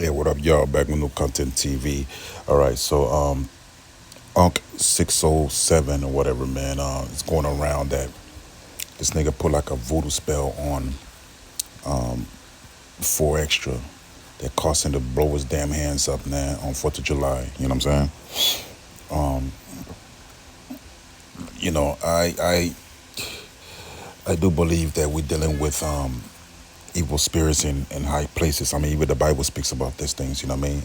Yeah, what up, y'all? Back with new content TV. All right, so unc-607 or whatever, man. It's going around that this nigga put like a voodoo spell on 4extra that caused him to blow his damn hands up, man, on 4th of July. You know what I'm saying? Um, you know, I do believe that we're dealing with evil spirits in high places. I mean, even the Bible speaks about these things. You know what I mean?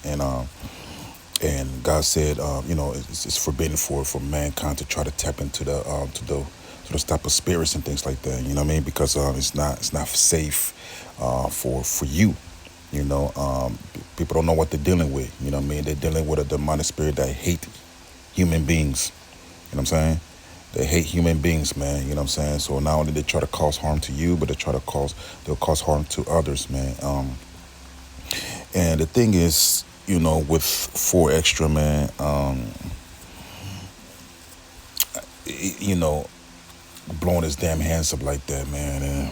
And God said, it's forbidden for mankind to try to tap into to those type of spirits and things like that. You know what I mean? Because it's not safe for you. You know, people don't know what they're dealing with. You know what I mean? They're dealing with a demonic spirit that hate human beings. You know what I'm saying? They hate human beings, man. You know what I'm saying? So not only they try to cause harm to you, but they'll cause harm to others, man. And the thing is, with 4extra, man, you know, blowing his damn hands up like that, man, and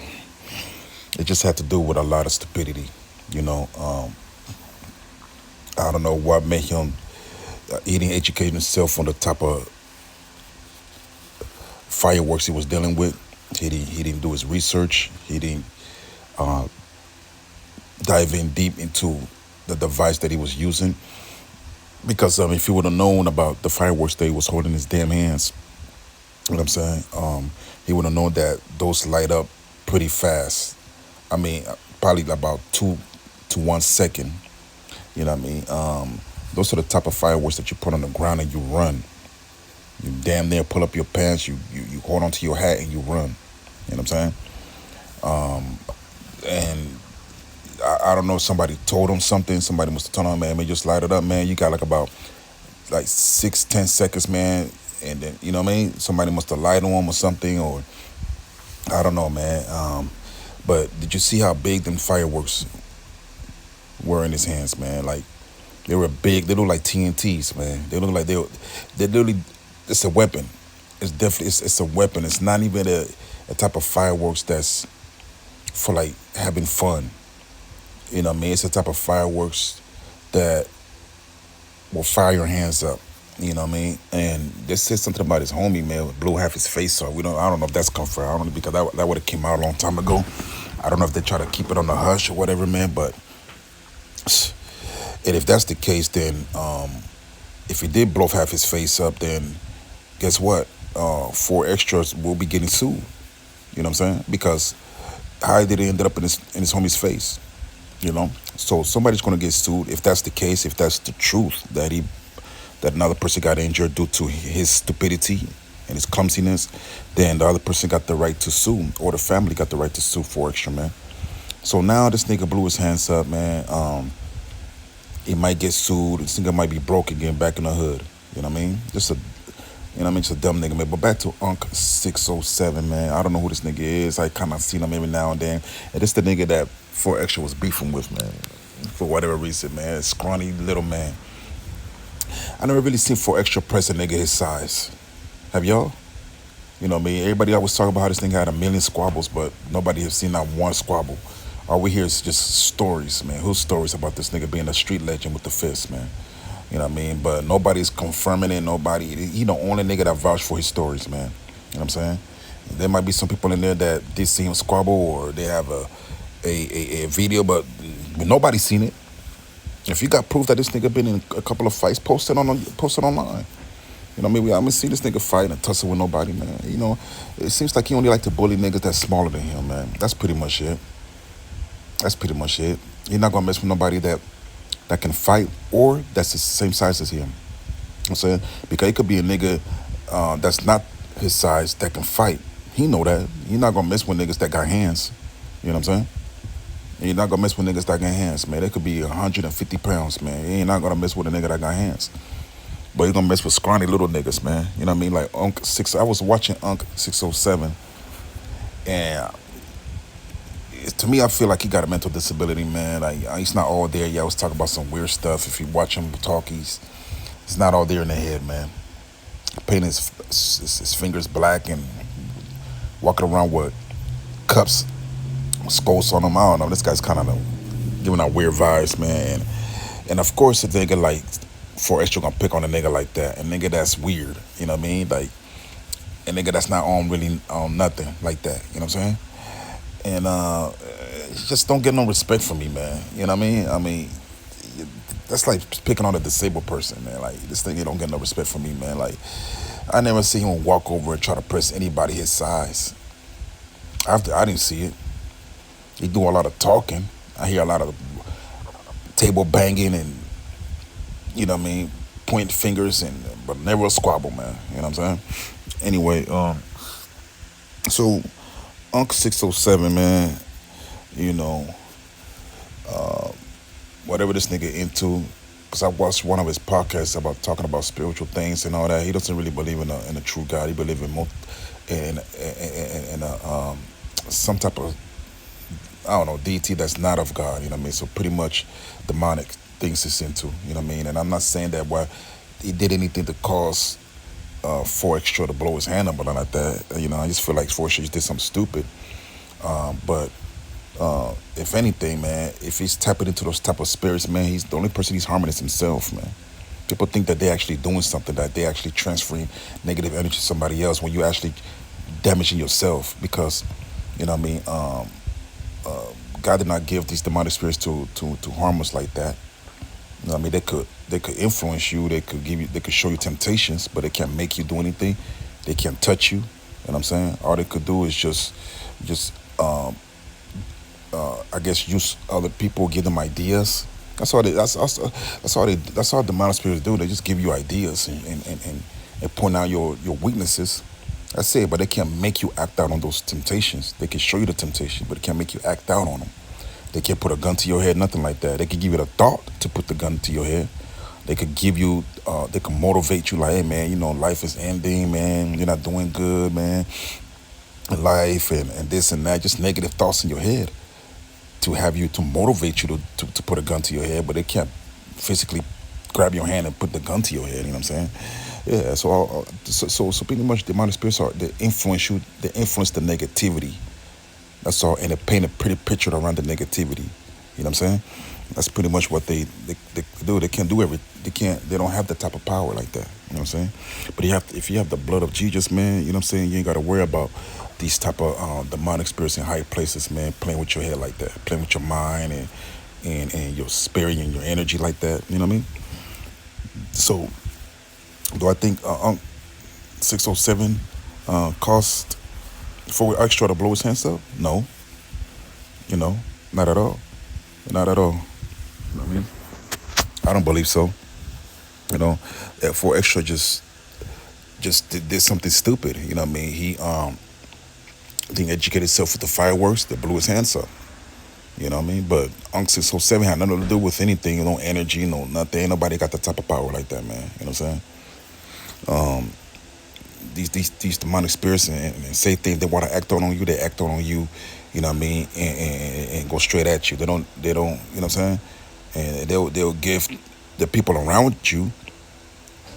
it just had to do with a lot of stupidity. You know, I don't know what made him. He didn't educate himself on the type of fireworks he was dealing with. He didn't do his research. He didn't uh, dive in deep into the device that he was using. Because if he would have known about the fireworks that he was holding in his damn hands, you know what I'm saying? He would have known that those light up pretty fast. I mean, probably about 2 to 1 second. You know what I mean? Those are the type of fireworks that you put on the ground and you run. You damn near pull up your pants, you hold onto your hat and you run. You know what I'm saying? And I don't know, somebody told him something. Somebody must have told him, man, just light it up, man. You got like about 6-10 seconds, man. And then, you know what I mean? Somebody must have lied on him or something, or I don't know, man. But did you see how big them fireworks were in his hands, man? Like, they were big. They look like TNTs, man. They look like they literally, it's a weapon. It's definitely, it's a weapon. It's not even a type of fireworks that's for like having fun. You know what I mean? It's a type of fireworks that will fire your hands up. You know what I mean? And they said something about his homie, man, blew half his face off. I don't know if that's confirmed. I don't know, because that would have came out a long time ago. I don't know if they try to keep it on the hush or whatever, man. But and if that's the case, then if he did blow half his face up, then guess what? 4extras will be getting sued. You know what I'm saying? Because how did it end up in his homie's face? You know, so somebody's gonna get sued if that's the case. If that's the truth that another person got injured due to his stupidity and his clumsiness, then the other person got the right to sue, or the family got the right to sue 4extra, man. So now this nigga blew his hands up, man. He might get sued. This nigga might be broke again back in the hood. You know what I mean? Just a dumb nigga, man. But back to unc-607, man. I don't know who this nigga is. I kind of seen him every now and then. And this the nigga that 4extra was beefing with, man. For whatever reason, man. Scrawny little man. I never really seen 4extra press a nigga his size. Have y'all? You know what I mean? Everybody always talk about how this nigga had a million squabbles, but nobody has seen not one squabble. All we hear is just stories, man. Whose stories about this nigga being a street legend with the fist, man? You know what I mean? But nobody's confirming it. He the only nigga that vouch for his stories, man. You know what I'm saying? There might be some people in there that did see him squabble, or they have a video, but nobody's seen it. If you got proof that this nigga been in a couple of fights, post it online. You know what I mean? I haven't seen this nigga fight and tussle with nobody, man. You know, it seems like he only like to bully niggas that's smaller than him, man. That's pretty much it. He's not gonna mess with nobody that can fight or that's the same size as him. You know what I'm saying? Because it could be a nigga that's not his size that can fight. He know that. He's not gonna mess with niggas that got hands. You know what I'm saying? You're not gonna mess with niggas that got hands, man. They could be 150 pounds, man. He ain't not gonna mess with a nigga that got hands. But he's gonna mess with scrawny little niggas, man. You know what I mean? Like Unc-6. I was watching Unc-607, and to me, I feel like he got a mental disability, man. Like, he's not all there. Yeah, I was talking about some weird stuff. If you watch him talk, he's not all there in the head, man. Painting his fingers black and walking around with cups, skulls on him. I don't know. This guy's kind of giving out weird vibes, man. And of course, a nigga like 4extra gonna pick on a nigga like that, a nigga that's weird. You know what I mean? Like a nigga that's not on really on nothing like that. You know what I'm saying? And just don't get no respect from me, man. You know what I mean? I mean, that's like picking on a disabled person, man. Like this thing, you don't get no respect from me, man. Like I never see him walk over and try to press anybody his size. I didn't see it. He do a lot of talking. I hear a lot of table banging and you know what I mean, point fingers and but never a squabble, man. You know what I'm saying? Anyway, so unc-607, man. You know, whatever this nigga into, because I watched one of his podcasts about talking about spiritual things and all that. He doesn't really believe in a true God. He believes in in a, some type of I don't know deity that's not of God. You know what I mean? So pretty much demonic things he's into. You know what I mean? And I'm not saying that why he did anything to cause 4extra to blow his hand up or nothing like that. You know, I just feel like 4extra did something stupid. But if anything, man, if he's tapping into those type of spirits, man, he's the only person he's harming is himself, man. People think that they're actually doing something, that they're actually transferring negative energy to somebody else when you're actually damaging yourself because, you know what I mean, God did not give these demonic spirits to harm us like that. You know what I mean? They could influence you, they could show you temptations, but they can't make you do anything. They can't touch you. You know what I'm saying? All they could do is just I guess use other people, give them ideas. That's all demonic spirits do. They just give you ideas and point out your weaknesses. That's it. But they can't make you act out on those temptations. They can show you the temptation, but they can't make you act out on them. They can't put a gun to your head, nothing like that. They can give you the thought to put the gun to your head. They could give you, they can motivate you like, hey man, you know, life is ending, man. You're not doing good, man. Life and this and that, just negative thoughts in your head to have you to motivate you to put a gun to your head, but they can't physically grab your hand and put the gun to your head. You know what I'm saying? Yeah. So pretty much demonic spirits are they influence you. They influence the negativity. That's all, and they paint a pretty picture around the negativity. You know what I'm saying? That's pretty much what they do. They can't do every. They can't. They don't have that type of power like that. You know what I'm saying? But if you have the blood of Jesus, man, you know what I'm saying. You ain't got to worry about these type of demonic spirits in high places, man, playing with your head like that, playing with your mind and your spirit and your energy like that. You know what I mean? So, do I think 607 cost 4extra to blow his hands up? No. You know, not at all. Not at all. You know what I mean? I don't believe so. You know, that 4extra just did something stupid. You know what I mean? He didn't educate himself with the fireworks that blew his hands up. You know what I mean? But unc-607 had nothing to do with anything, no energy, no nothing. Ain't nobody got the type of power like that, man. You know what I'm saying? These demonic spirits and say things they want to act on you, they act on you, you know what I mean, and go straight at you. They don't, you know what I'm saying? And they'll give the people around you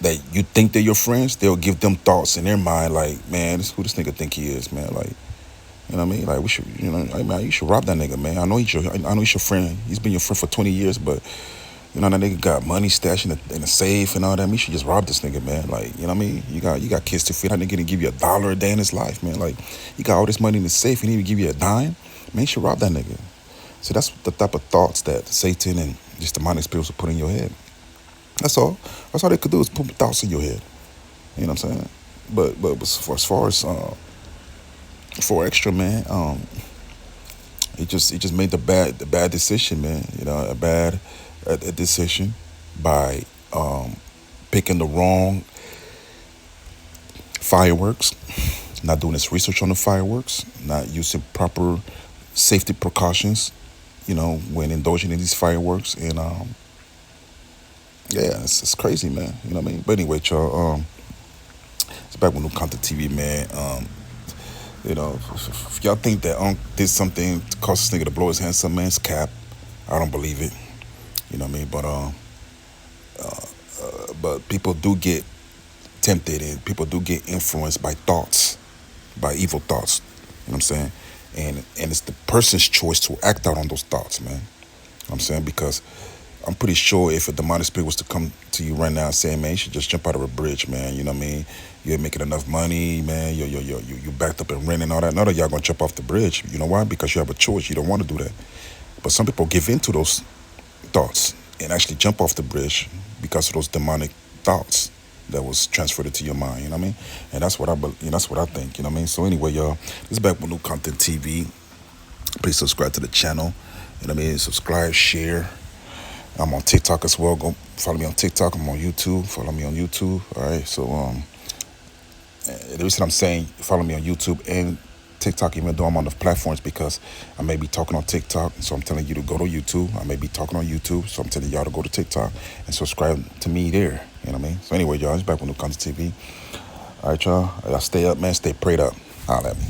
that you think they're your friends, they'll give them thoughts in their mind like, man, who this nigga think he is, man? Like, you know what I mean? Like we should, you know, like, man, you should rob that nigga, man. I know he's your friend. He's been your friend for 20 years, but you know that nigga got money stashed in a safe and all that. You should just rob this nigga, man. Like, you know what I mean? You got kids to feed. That nigga didn't give you $1 a day in his life, man. Like, you got all this money in the safe. He didn't even give you a dime. Man, you should rob that nigga. So that's the type of thoughts that Satan and just demonic spirits will put in your head. That's all. That's all they could do is put thoughts in your head. You know what I'm saying? But as far as 4extra, man, it just made the bad decision, man. You know, a decision by picking the wrong fireworks, not doing his research on the fireworks, not using proper safety precautions, you know, when indulging in these fireworks. And yeah, it's crazy, man. You know what I mean? But anyway, y'all, it's back with new content TV, man. You know, if y'all think that did something to cause this nigga to blow his hands up, man, it's cap. I don't believe it. You know what I mean? But people do get tempted and people do get influenced by thoughts, by evil thoughts. You know what I'm saying? And it's the person's choice to act out on those thoughts, man. You know what I'm saying? Because I'm pretty sure if a demonic spirit was to come to you right now saying, man, you should just jump out of a bridge, man. You know what I mean? You're making enough money, man. You backed up in rent and all that. None of y'all gonna jump off the bridge. You know why? Because you have a choice. You don't want to do that. But some people give in to those thoughts and actually jump off the bridge because of those demonic thoughts that was transferred into your mind. You know what I mean? And that's what that's what I think. You know what I mean? So anyway, y'all, this is Back with New Content TV. Please subscribe to the channel. You know what I mean? Subscribe, share. I'm on TikTok as well. Go follow me on TikTok. I'm on YouTube. Follow me on YouTube. All right. So the reason I'm saying follow me on YouTube and TikTok, even though I'm on the platforms, because I may be talking on TikTok, so I'm telling you to go to YouTube. I may be talking on YouTube, so I'm telling y'all to go to TikTok and subscribe to me there. You know what I mean? So anyway, y'all, it's Back with New Content TV. All right, y'all. Y'all stay up, man. Stay prayed up. Holla at me.